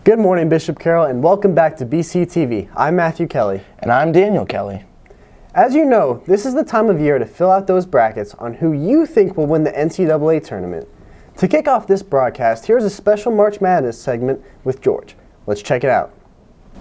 Good morning, Bishop Carroll, and welcome back to BCTV. I'm Matthew Kelly. And I'm Daniel Kelly. As you know, this is the time of year to fill out those brackets on who you think will win the NCAA tournament. To kick off this broadcast, here's a special March Madness segment with George. Let's check it out.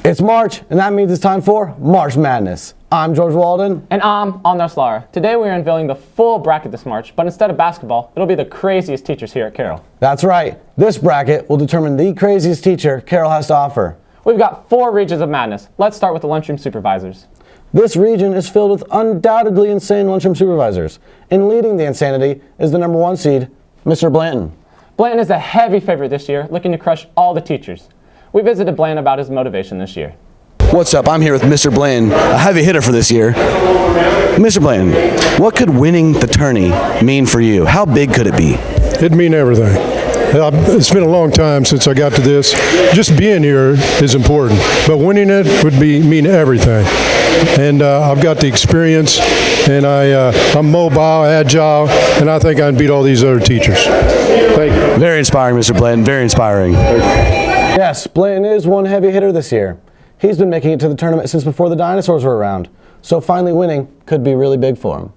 It's March, and that means it's time for March Madness. I'm George Walden. And I'm Anders Lara. Today we are unveiling the full bracket this March, but instead of basketball, it'll be the craziest teachers here at Carroll. That's right. This bracket will determine the craziest teacher Carroll has to offer. We've got 4 regions of madness. Let's start with the lunchroom supervisors. This region is filled with undoubtedly insane lunchroom supervisors. And leading the insanity is the number 1 seed, Mr. Blanton. Blanton is a heavy favorite this year, looking to crush all the teachers. We visited Blanton about his motivation this year. What's up? I'm here with Mr. Blanton, a heavy hitter for this year. Mr. Blanton, what could winning the tourney mean for you? How big could it be? It'd mean everything. It's been a long time since I got to this. Just being here is important, but winning it would mean everything. And I've got the experience, and I'm mobile, agile, and I think I can beat all these other teachers. Thank you. Very inspiring, Mr. Blanton. Very inspiring. Yes, Blanton is one heavy hitter this year. He's been making it to the tournament since before the dinosaurs were around, so finally winning could be really big for him.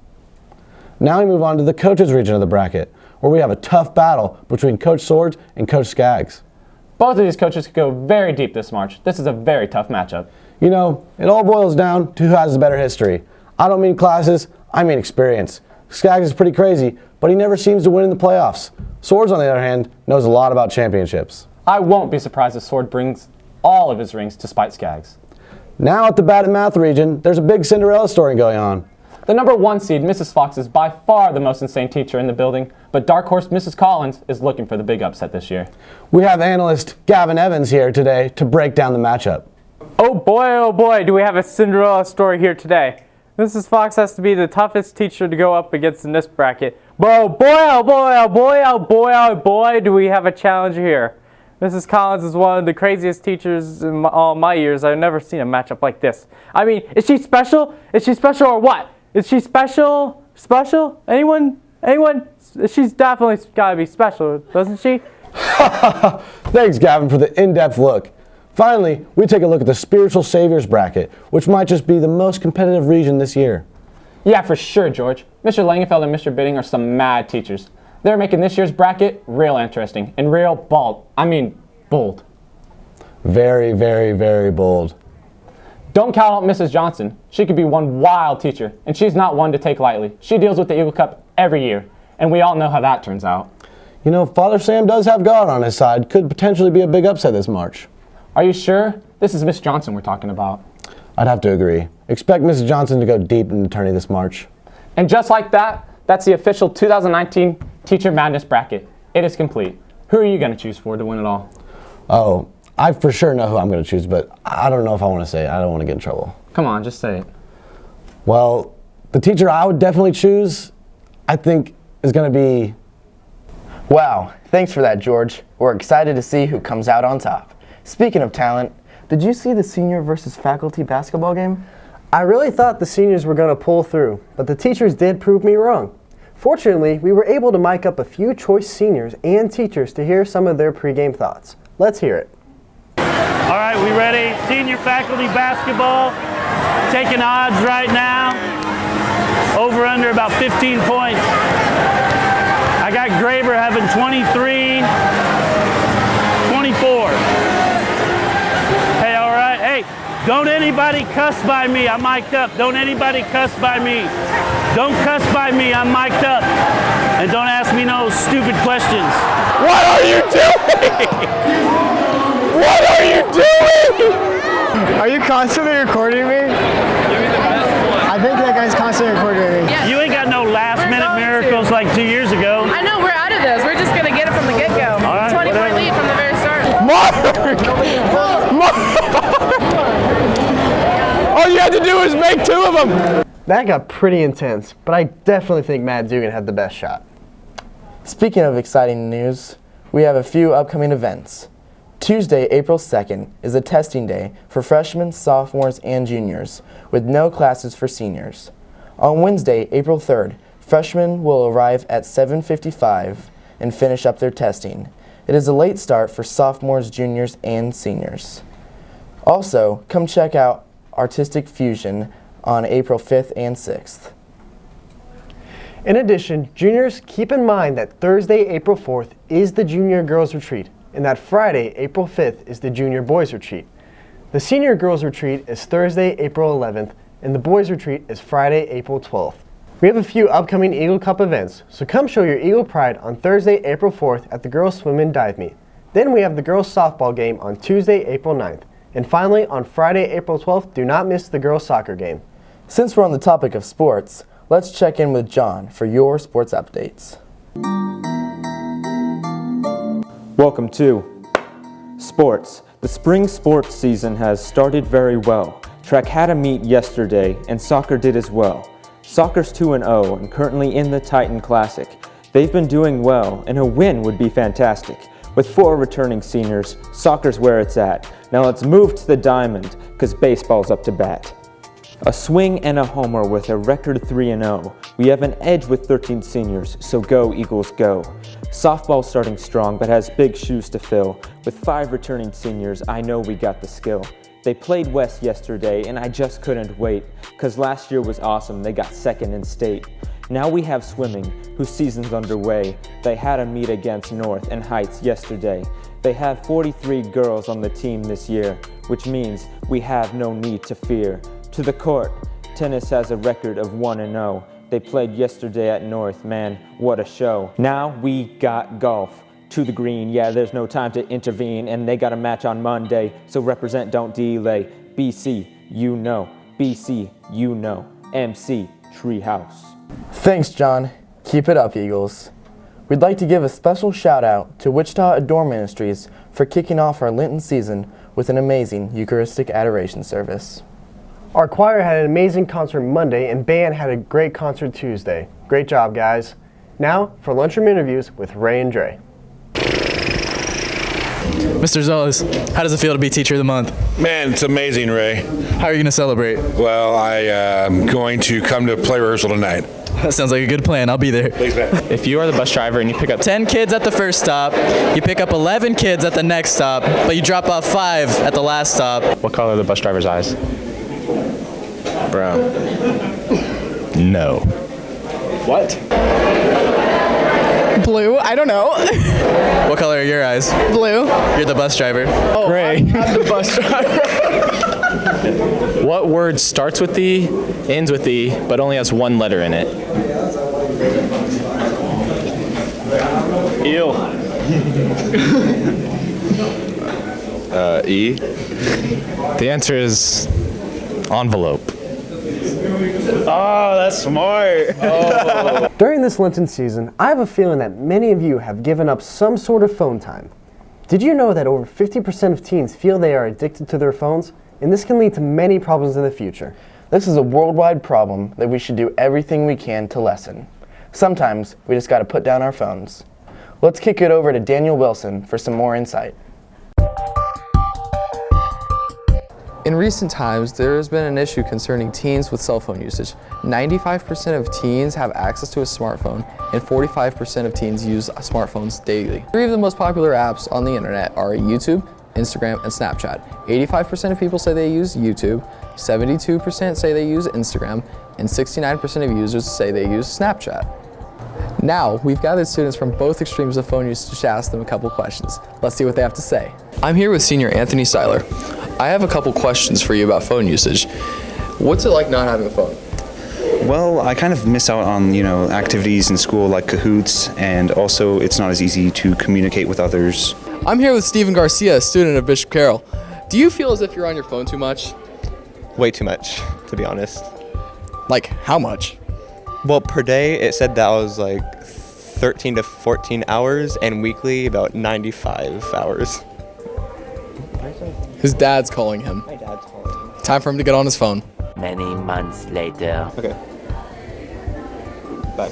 Now we move on to the coaches region of the bracket, where we have a tough battle between Coach Swords and Coach Skaggs. Both of these coaches could go very deep this March. This is a very tough matchup. You know, it all boils down to who has the better history. I don't mean classes, I mean experience. Skaggs is pretty crazy, but he never seems to win in the playoffs. Swords, on the other hand, knows a lot about championships. I won't be surprised if Sword brings all of his rings to spite Skaggs. Now at the bad and math region, there's a big Cinderella story going on. The number 1 seed, Mrs. Fox, is by far the most insane teacher in the building, but dark horse Mrs. Collins is looking for the big upset this year. We have analyst Gavin Evans here today to break down the matchup. Oh boy, do we have a Cinderella story here today. Mrs. Fox has to be the toughest teacher to go up against in this bracket. But oh boy, do we have a challenger here. Mrs. Collins is one of the craziest teachers in all my years. I've never seen a matchup like this. I mean, is she special? Is she special or what? Is she special? Special? Anyone? She's definitely gotta be special, doesn't she? Thanks, Gavin, for the in-depth look. Finally, we take a look at the Spiritual Saviors bracket, which might just be the most competitive region this year. Yeah, for sure, George. Mr. Langenfeld and Mr. Bidding are some mad teachers. They're making this year's bracket real interesting and real bold. Very, very, very bold. Don't count out Mrs. Johnson. She could be one wild teacher, and she's not one to take lightly. She deals with the Eagle Cup every year, and we all know how that turns out. You know, Father Sam does have God on his side. Could potentially be a big upset this March. Are you sure? This is Miss Johnson we're talking about. I'd have to agree. Expect Mrs. Johnson to go deep in the tourney this March. And just like that, that's the official 2019 Teacher Madness bracket. It is complete. Who are you going to choose for to win it all? Oh, I for sure know who I'm going to choose, but I don't know if I want to say it. I don't want to get in trouble. Come on, just say it. Well, the teacher I would definitely choose, I think, is going to be... Wow, thanks for that, George. We're excited to see who comes out on top. Speaking of talent, did you see the senior versus faculty basketball game? I really thought the seniors were going to pull through, but the teachers did prove me wrong. Fortunately, we were able to mic up a few choice seniors and teachers to hear some of their pregame thoughts. Let's hear it. All right, we ready? Senior faculty basketball, taking odds right now. Over under about 15 points. I got Graber having 23, 24. Hey, all right. Hey, don't anybody cuss by me. I'm mic'd up. Don't anybody cuss by me. Don't cuss by me. I'm mic'd up. And don't ask me no stupid questions. What are you doing? What are you doing? Are you constantly recording me? I think that guy's constantly recording me. Yeah. You ain't got no last-minute miracles like 2 years ago. I know, we're out of those. We're just going to get it from the get-go. All right, 20-point lead from the very start. All you had to do was make 2 of them. That got pretty intense, but I definitely think Matt Dugan had the best shot. Speaking of exciting news, we have a few upcoming events. Tuesday, April 2nd, is a testing day for freshmen, sophomores, and juniors, with no classes for seniors. On Wednesday, April 3rd, freshmen will arrive at 7:55 and finish up their testing. It is a late start for sophomores, juniors, and seniors. Also, come check out Artistic Fusion on April 5th and 6th. In addition, juniors, keep in mind that Thursday, April 4th is the Junior Girls Retreat, and that Friday, April 5th is the Junior Boys Retreat. The Senior Girls Retreat is Thursday, April 11th, and the Boys Retreat is Friday, April 12th. We have a few upcoming Eagle Cup events, so come show your Eagle pride on Thursday, April 4th at the Girls Swim and Dive Meet. Then we have the Girls Softball game on Tuesday, April 9th. And finally, on Friday, April 12th, do not miss the Girls Soccer game. Since we're on the topic of sports, let's check in with John for your sports updates. Welcome to Sports. The spring sports season has started very well. Track had a meet yesterday, and soccer did as well. Soccer's 2-0 and currently in the Titan Classic. They've been doing well, and a win would be fantastic. With 4 returning seniors, soccer's where it's at. Now let's move to the diamond, cause baseball's up to bat. A swing and a homer with a record 3-0. We have an edge with 13 seniors, so go Eagles go. Softball's starting strong, but has big shoes to fill. With 5 returning seniors, I know we got the skill. They played West yesterday, and I just couldn't wait, cause last year was awesome, they got second in state. Now we have swimming, whose season's underway. They had a meet against North and Heights yesterday. They have 43 girls on the team this year, which means we have no need to fear. To the court, tennis has a record of 1-0. They played yesterday at North, man, what a show. Now we got golf. To the green, yeah, there's no time to intervene, and they got a match on Monday, so represent, don't delay. BC, you know. BC, you know. MC, Treehouse. Thanks, John. Keep it up, Eagles. We'd like to give a special shout out to Wichita Adore Ministries for kicking off our Lenten season with an amazing Eucharistic adoration service. Our choir had an amazing concert Monday, and band had a great concert Tuesday. Great job, guys. Now for Lunchroom interviews with Ray and Dre. Mr. Zullis, how does it feel to be Teacher of the Month? Man, it's amazing, Ray. How are you going to celebrate? Well, I am going to come to play rehearsal tonight. That sounds like a good plan. I'll be there. Thanks, man. If you are the bus driver and you pick up 10 kids at the first stop, you pick up 11 kids at the next stop, but you drop off 5 at the last stop. What color are the bus driver's eyes? Brown. No. What? Blue? I don't know. What color are your eyes? Blue. You're the bus driver. Oh, Gray. I'm the bus driver. What word starts with the, ends with the, but only has one letter in it? Eel. E. The answer is envelope. Oh, that's smart. During this Lenten season, I have a feeling that many of you have given up some sort of phone time. Did you know that over 50% of teens feel they are addicted to their phones? And this can lead to many problems in the future. This is a worldwide problem that we should do everything we can to lessen. Sometimes we just gotta put down our phones. Let's kick it over to Daniel Wilson for some more insight. In recent times, there has been an issue concerning teens with cell phone usage. 95% of teens have access to a smartphone, and 45% of teens use smartphones daily. 3 of the most popular apps on the internet are YouTube, Instagram, and Snapchat. 85% of people say they use YouTube, 72% say they use Instagram, and 69% of users say they use Snapchat. Now, we've gathered students from both extremes of phone usage to ask them a couple questions. Let's see what they have to say. I'm here with senior Anthony Seiler. I have a couple questions for you about phone usage. What's it like not having a phone? Well, I kind of miss out on, activities in school like Kahoots, and also it's not as easy to communicate with others. I'm here with Stephen Garcia, a student of Bishop Carroll. Do you feel as if you're on your phone too much? Way too much, to be honest. Like, how much? Well, per day, it said that was like 13 to 14 hours, and weekly, about 95 hours. His dad's calling him. My dad's calling him. Time for him to get on his phone. Many months later. Okay. Bye.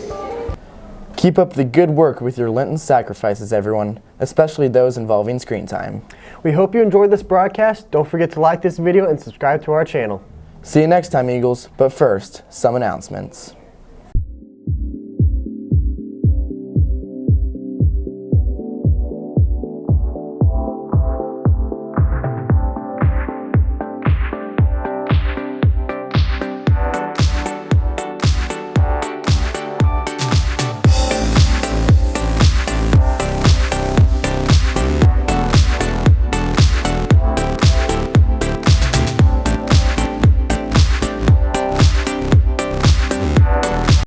Keep up the good work with your Lenten sacrifices, everyone, especially those involving screen time. We hope you enjoyed this broadcast. Don't forget to like this video and subscribe to our channel. See you next time, Eagles, but first, some announcements.